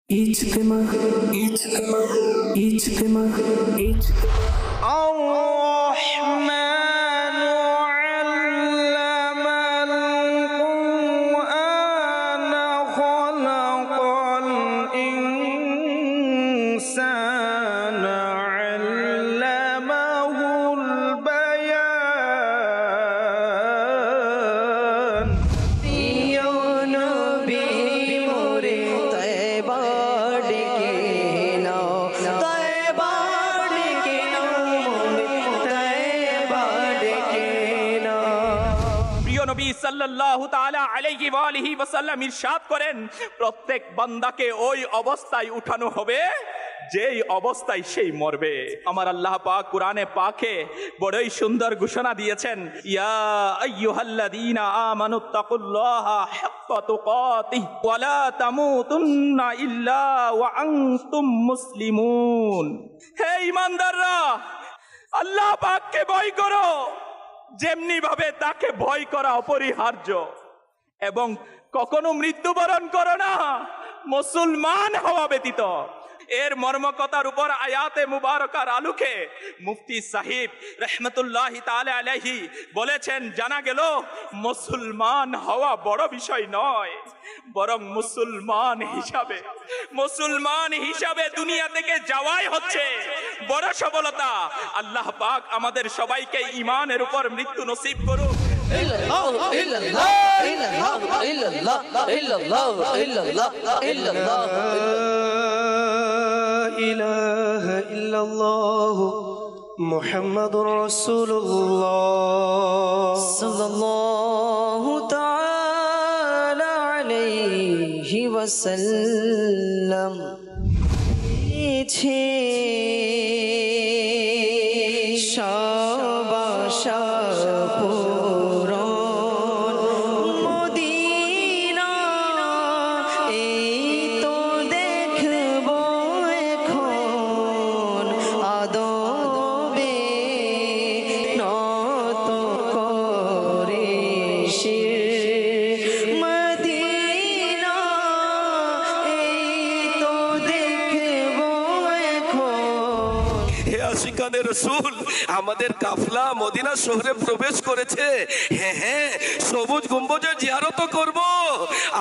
ইজতেমা ইজতেমা ইজতেমা ইজতেমা নবী সাল্লাল্লাহু তাআলা আলাইহি ওয়া আলিহি ওয়াসাল্লাম ইরশাদ করেন, প্রত্যেক বান্দাকে ওই অবস্থায় উঠানো হবে যেই অবস্থায় সেই মরবে। আমার আল্লাহ পাক কুরআনে পাকে বড়ই সুন্দর ঘোষণা দিয়েছেন, ইয়া আইয়ুহাল্লাযীনা আমানুত্তাকুল্লাহা হাক্কা তুকাতিহি ওয়া লা তামুতুন্না ইল্লা ওয়া আনতুম মুসলিমুন। হে ঈমানদাররা, আল্লাহ পাককে ভয় করো যেমনি ভাবে তাকে ভয় করা অপরিহার্য, এবং কখনো মৃত্যুবরণ করো না মুসলমান হওয়া ব্যতীত। এর মর্মকতার উপর আয়াতে মুবারকার আলোকে মুফতি সাহিব রাহমাতুল্লাহি তাআলা আলাইহি বলেছেন, জানা গেল মুসলমান হওয়া বড় বিষয় নয়, বরং মুসলমান হিসাবে দুনিয়া থেকে যাওয়াই হচ্ছে বড় সফলতা। আল্লাহ পাক আমাদের সবাইকে ঈমানের উপর মৃত্যু নসিব করুক। মুহাম্মাদুর রাসূলুল্লাহ সাল্লাল্লাহু তাআলা আলাইহি ওয়াসাল্লাম। শাবাশা রসুল, আমাদের কাফলা মদিনা শহরে প্রবেশ করেছে। হ্যাঁ, সবুজ গম্বুজের জিয়ারত করব।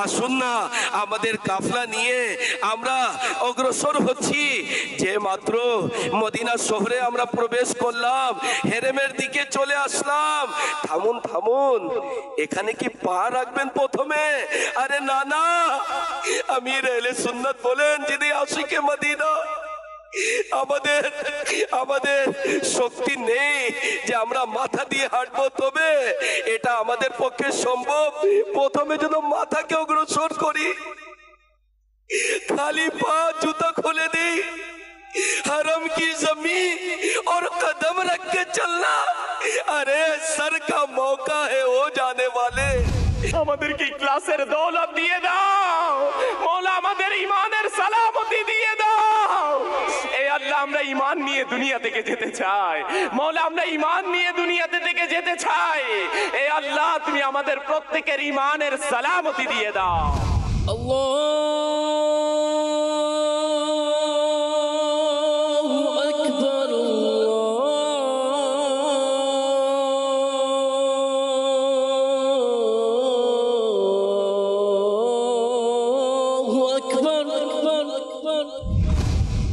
আসুন না, আমাদের কাফলা নিয়ে আমরা অগ্রসর হচ্ছি। যে মাত্র মদিনা শহরে আমরা প্রবেশ করলাম, হেরেমের দিকে চলে আসলাম। থামুন, এখানে কি পা রাখবেন প্রথমে? আরে না, আমির আহলে সুন্নাত বলেন, যিনি আশিকে মদিনা, আমাদের শক্তি নেই যে আমরা মাথা দিয়ে হাঁটবো, তবে এটা আমাদের পক্ষে সম্ভব। প্রথমে যেন মাথাকে অগ্রসর করি, খালি পা জুতা খুলে দিই, हरम की जमीन और कदम रख के चलना। अरे सर का मौका है वो जाने वाले। আমাদেরকে ইখলাসের দৌলত দিয়ে দাও মওলা, আমাদের ঈমানের সালামতি দিয়ে দাও। এই আল্লাহ, আমরা ঈমান নিয়ে দুনিয়া থেকে যেতে চাই মওলা, আমরা ঈমান নিয়ে দুনিয়াতে থেকে যেতে চাই। এই আল্লাহ, তুমি আমাদের প্রত্যেকের ঈমানের সালামতি দিয়ে দাও।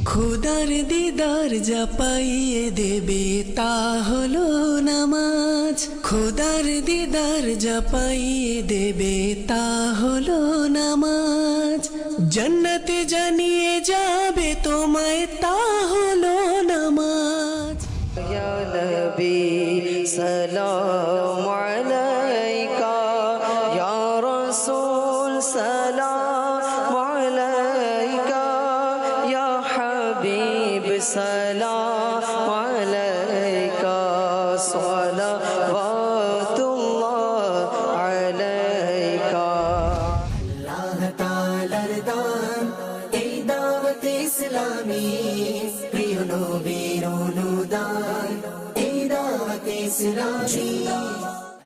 খুদার দিদার যা পাইয়ে দেবে তা হলো নামাজ। খুদার দিদার যা পাইয়ে দেবে তা হলো নামাজ। জান্নাতে জানিয়ে যাবে তোমায় তা হলো নামাজ। ইয়া নবী সালাম আলাইকা, ইয়া রাসূল সালাম আলাইকা, ইয়া হাবিব সালাম আলাইকা, সালাওয়াতুল্লাহ আলাইকা। আল্লাহ তাআলার দান এই দাওয়াত ইসলামী, প্রিয় নবীর অনুদান এই দাওয়াত ইসলামী।